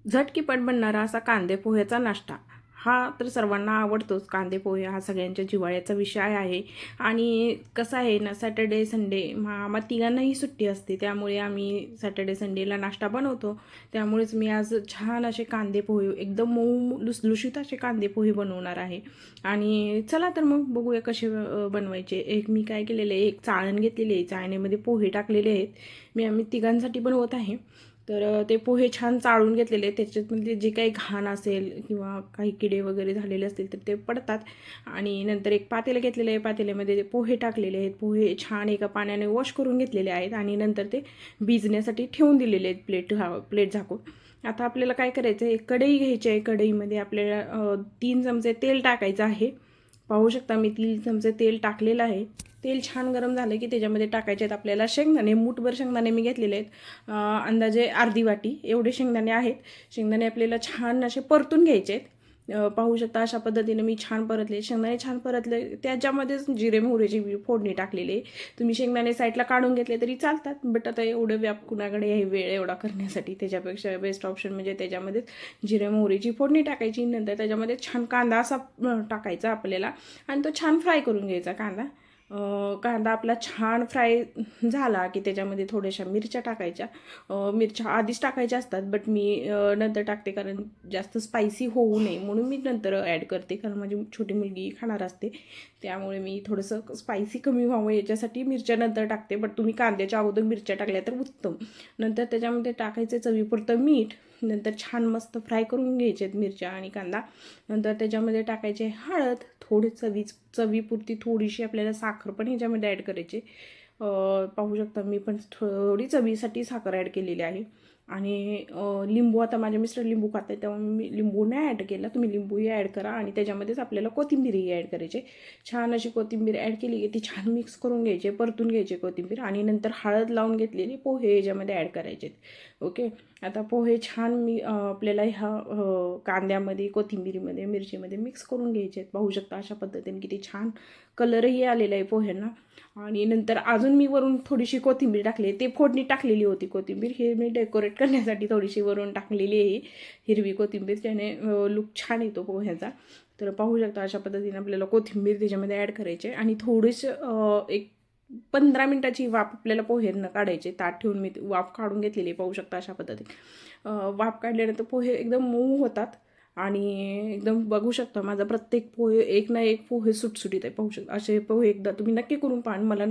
झटकीपट बनणारा असा कांदे पोह्याचा नाश्ता हा तर सर्वांना आवडतोच. कांदे पोहे हा सगळ्यांच्या जिव्हाळ्याचा विषय आहे. आणि कसं आहे ना, सॅटर्डे संडे आम्हा तिघांनाही सुट्टी असते, त्यामुळे आम्ही सॅटर्डे संडेला नाश्ता बनवतो. त्यामुळेच मी आज छान असे कांदे पोहे, एकदम मऊ लुसलुशीत असे कांदे पोहे बनवणार आहे. आणि चला तर मग बघूया कसे बनवायचे. मी काय केलेले आहे, एक चाळण घेतलेली आहे, चाळणीमध्ये पोहे टाकलेले आहेत. आम्ही तिघांसाठी बनवत आहे. तर ते पोहे छान चाळून घेतलेले, त्याच्यातमध्ये जे काही घाण असेल किंवा काही किडे वगैरे झालेले असतील तर ते पडतात. आणि नंतर एक पातेलं घेतलेलं आहे, पातेल्यामध्ये ते पोहे टाकलेले आहेत. पोहे छान एका पाण्याने वॉश करून घेतलेले आहेत आणि नंतर ते भिजण्यासाठी ठेवून दिलेले आहेत प्लेट झाकून. आता आपल्याला काय करायचं आहे, एक कढई घ्यायची आहे. कढईमध्ये आपल्याला 3 चमचे तेल टाकायचं आहे. पाहू शकता मी 3 चमचे तेल टाकलेलं आहे. तेल छान गरम झालं की त्याच्यामध्ये टाकायचे आहेत आपल्याला शेंगदाणे. मूठभर शेंगदाणे मी घेतलेले आहेत. अंदाजे अर्धी वाटी एवढे शेंगदाणे आहेत. शेंगदाणे आपल्याला छान असे परतून घ्यायचे आहेत. पाहू शकता अशा पद्धतीने मी छान परतले. शेंगदाणे छान परतले, त्याच्यामध्येच जिरे मोहरीची फोडणी टाकलेली आहे. तुम्ही शेंगदाणे साईडला काढून घेतले तरी चालतात, बट आता एवढं व्याप कुणाकडे आहे वेळ एवढा करण्यासाठी, त्याच्यापेक्षा बेस्ट ऑप्शन म्हणजे त्याच्यामध्येच जिरे मोहरीची फोडणी टाकायची. नंतर त्याच्यामध्ये छान कांदा असा टाकायचा आपल्याला आणि तो छान फ्राय करून घ्यायचा कांदा. कांदा आपला छान फ्राय झाला की त्याच्यामध्ये थोड्याशा मिरच्या टाकायच्या. मिरच्या आधीच टाकायच्या असतात, बट मी नंतर टाकते, कारण जास्त स्पायसी होऊ नये म्हणून मी नंतर ॲड करते, कारण माझी छोटी मुलगी खाणार असते. त्यामुळे मी थोडंसं स्पायसी कमी व्हावं याच्यासाठी मिरच्या नंतर टाकते, बट तुम्ही कांद्याच्या अगोदर मिरच्या टाकल्या तर उत्तम. नंतर त्याच्यामध्ये टाकायचं चवीपुरतं मीठ. नंतर छान मस्त फ्राय करून घ्यायचे आहेत मिरच्या आणि कांदा. नंतर त्याच्यामध्ये टाकायचे हळद, थोडी चवीपुरती थोडीशी आपल्याला साखर पण ह्याच्यामध्ये ॲड करायची. पाहू शकता मी पण थोडी चवीसाठी साखर ॲड केलेली आहे. आणि लिंबू, आता माझे मिस्टर लिंबू खातात त्यामुळे मी लिंबू नाही ॲड केला, तुम्ही लिंबूही ॲड करा. आणि त्याच्यामध्येच आपल्याला कोथिंबीरही ॲड करायची. छान अशी कोथिंबीर ॲड केली की ती छान मिक्स करून घ्यायची, परतून घ्यायची कोथिंबीर. आणि नंतर हळद लावून घेतलेली पोहे याच्यामध्ये ॲड करायचे. ओके, आता पोहे छान आपल्याला ह्या कांद्यामध्ये, कोथिंबीरीमध्ये, मिरचीमध्ये मिक्स करून घ्यायचे आहेत. पाहू शकता अशा पद्धतीने किती छान कलरही आलेला आहे पोह्यांना. आणि नंतर अजून मी वरून थोडीशी कोथिंबीर टाकली, ते फोडणी टाकलेली होती कोथिंबीर, हे मी डेकोरेट करण्यासाठी थोडीशी वरून टाकलेली आहे हिरवी कोथिंबीर, त्याने लुक छान येतो पोह्याचा. तर पाहू शकता अशा पद्धतीने आपल्याला कोथिंबीर त्याच्यामध्ये ॲड करायचे. आणि थोडीसं एक 15 मिनटाची वाफ आपल्याला पोह्यांना काढायचे. ताट ठेवून मी वाफ काढून घेतलेली, पाहू शकता अशा पद्धतीने. वाफ काढल्यानंतर पोहे एकदम मऊ होतात. आणि एकदम बघू शकता माझा प्रत्येक पोहे, एक ना एक पोहे सुटसुटीत आहे. पाहू शकता असे पोहे एकदा तुम्ही नक्की करून पहा, मला नक्की